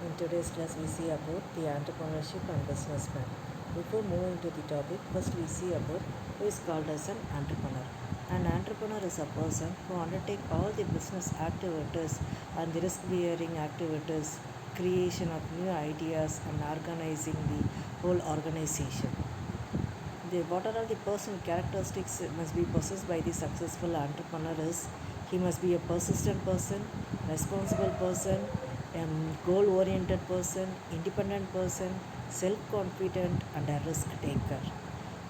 In today's class, we see about the entrepreneurship and businessman. Before moving to the topic, first we see about who is called as an entrepreneur. An entrepreneur is a person who undertakes all the business activities and the risk-bearing activities, creation of new ideas, and organizing the whole organization. What are all the personal characteristics must be possessed by the successful entrepreneur is he must be a persistent person, responsible person, goal oriented person, independent person, self confident, and a risk taker.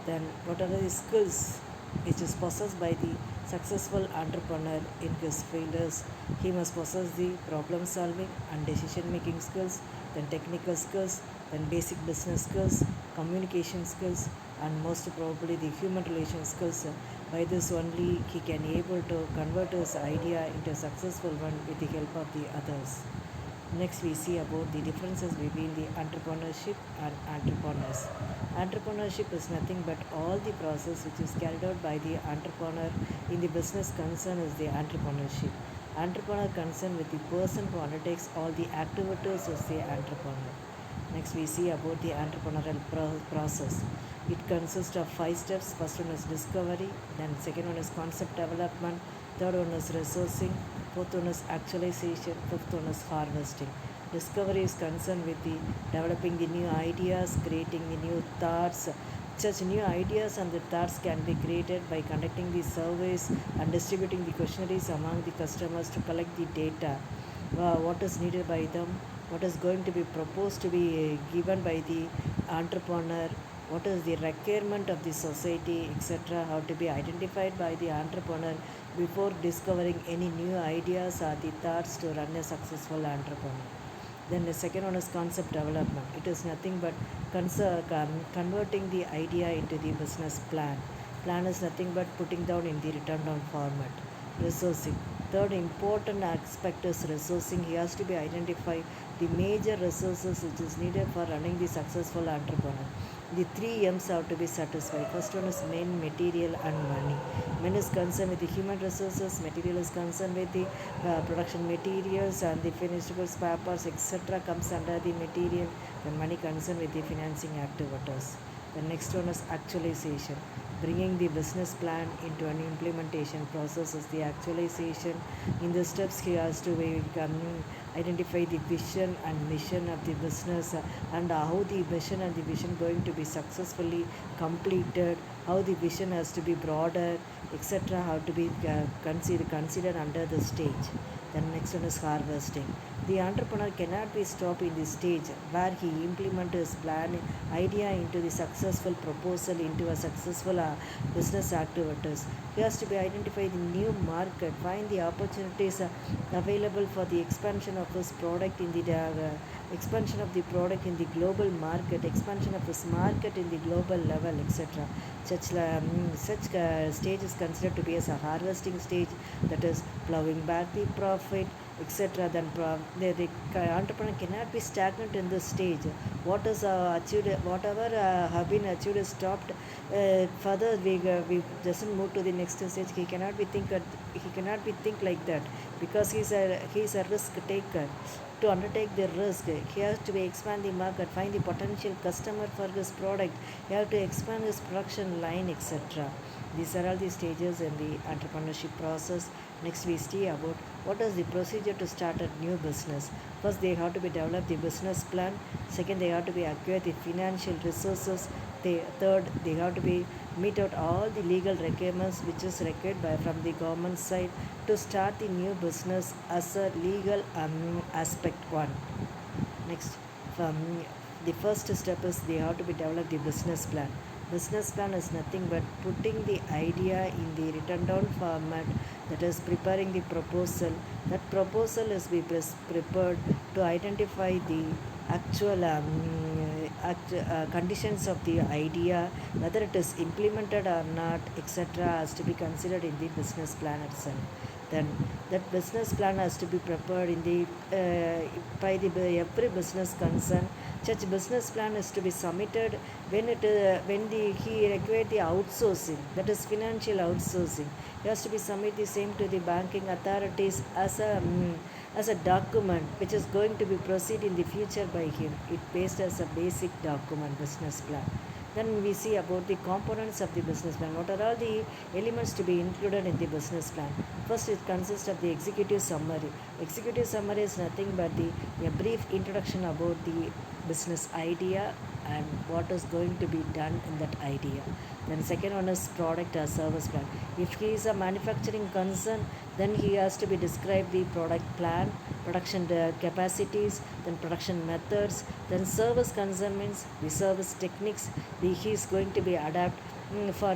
Then, what are the skills which is possessed by the successful entrepreneur in his field is he must possess the problem solving and decision making skills, then technical skills, then basic business skills, communication skills, and most probably the human relation skills. By this only he can able to convert his idea into a successful one with the help of the others. Next, we see about the differences between the entrepreneurship and entrepreneurs. Entrepreneurship is nothing but all the process which is carried out by the entrepreneur in the business concern is the entrepreneurship. Entrepreneur concern with the person who undertakes all the activities is the entrepreneur. Next, we see about the entrepreneurial process. It consists of 5 steps. First one is discovery, then second one is concept development, third one is resourcing, fourth one is actualization, fifth one is harvesting. Discovery is concerned with the developing the new ideas, creating the new thoughts. Such new ideas and the thoughts can be created by conducting the surveys and distributing the questionnaires among the customers to collect the data. What is needed by them, what is going to be proposed to be given by the entrepreneur, what is the requirement of the society, etc., how to be identified by the entrepreneur before discovering any new ideas or the thoughts to run a successful entrepreneur. Then the second one is concept development. It is nothing but converting the idea into the business plan. Plan is nothing but putting down in the written down format. Resourcing. Third important aspect is resourcing. He has to be identify the major resources which is needed for running the successful entrepreneur. The 3 M's have to be satisfied. First one is men, material, and money. Men is concerned with the human resources, material is concerned with the production materials and the finished goods, papers, etc. comes under the material. The money concerned with the financing activities. The next one is actualization. Bringing the business plan into an implementation process is the actualization. In the steps, he has to identify the vision and mission of the business and how the mission and the vision going to be successfully completed, how the vision has to be broader, etc., how to be considered under the stage. Then next one is harvesting. The entrepreneur cannot be stopped in the stage where he implements his plan idea into the successful proposal into a successful business activities. He has to be identify the new market, find the opportunities available for the expansion of his product in the expansion of the product in the global market, expansion of his market in the global level, etc. Such stage is considered to be as a harvesting stage, that is plowing back the profit, etc. Then the entrepreneur cannot be stagnant in this stage. What is achieved, whatever have been achieved is stopped. Further, we doesn't move to the next stage. He cannot be think like that because he's a risk taker. To undertake the risk, he has to be expand the market, find the potential customer for his product. He have to expand his production line, etc. These are all the stages in the entrepreneurship process. Next, we see about what is the procedure to start a new business. First, they have to be develop the business plan. Second, they have to be acquire the financial resources. Third, they have to be meet out all the legal requirements which is required from the government side to start the new business as a legal aspect one. Next, from the first step is they have to be develop the business plan. Business plan is nothing but putting the idea in the written down format, that is preparing the proposal. That proposal is prepared to identify the actual conditions of the idea, whether it is implemented or not, etc., has to be considered in the business plan itself. Then that business plan has to be prepared in the by the every business concern. Such business plan is to be submitted when he required the outsourcing, that is financial outsourcing. He has to be submit the same to the banking authorities as a as a document which is going to be proceed in the future by him. It based as a basic document business plan. Then we see about the components of the business plan. What are all the elements to be included in the business plan? First, it consists of the executive summary. Executive summary is nothing but a brief introduction about the business idea and what is going to be done in that idea. Then second one is product or service plan. If he is a manufacturing concern, then he has to be describe the product plan, production capacities, then production methods. Then service concern means the service techniques he is going to be adapt for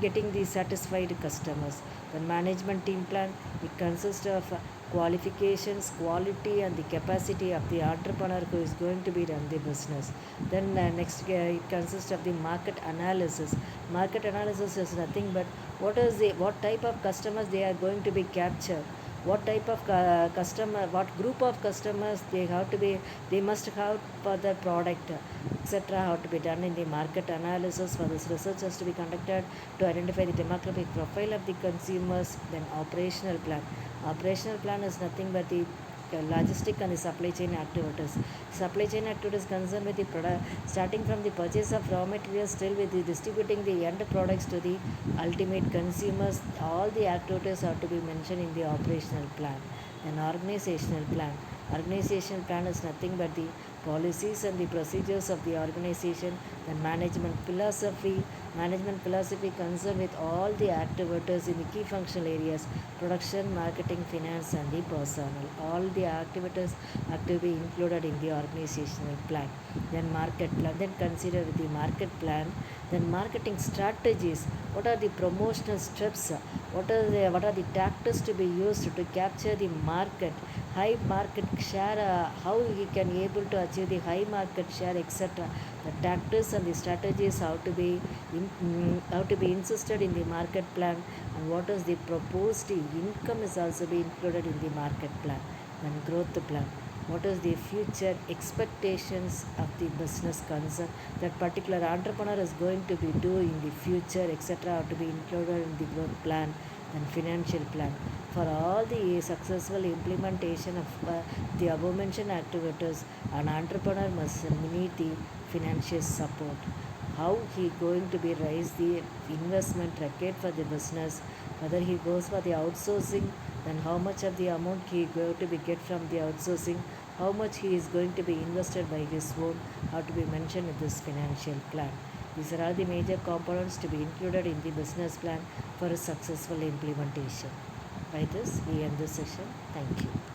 getting the satisfied customers. Then management team plan, it consists of qualifications, quality and the capacity of the entrepreneur who is going to be run the business. Then next it consists of the market analysis. Market analysis is nothing but what type of customers they are going to be captured, what type of customer, what group of customers they must have for the product, etc. How to be done in the market analysis. For this, research has to be conducted to identify the demographic profile of the consumers. Then operational plan. Operational plan is nothing but the logistic and the supply chain activities. Supply chain activities concerned with the product starting from the purchase of raw materials till with the distributing the end products to the ultimate consumers. All the activities have to be mentioned in the operational plan. An organizational plan. Organizational plan is nothing but the policies and the procedures of the organization. The management philosophy concerned with all the activities in the key functional areas: production, marketing, finance and the personnel. All the activities have to be included in the organizational plan. Then market plan. Then consider the market plan. Then marketing strategies. What are the promotional steps? What are the tactics to be used to capture the market, high market share? How he can able to achieve the high market share, etc. The tactics and the strategies how to be insisted in the market plan, and what is the proposed income is also be included in the market plan. And growth plan. What is the future expectations of the business concern that particular entrepreneur is going to be doing in the future, etc. Have to be included in the growth plan. And financial plan. For all the successful implementation of the above mentioned activities, an entrepreneur must need the financial support. How he going to be raise the investment required for the business, whether he goes for the outsourcing, then how much of the amount he going to be get from the outsourcing, how much he is going to be invested by his own, how to be mentioned in this financial plan. These are all the major components to be included in the business plan for a successful implementation. By this, we end this session. Thank you.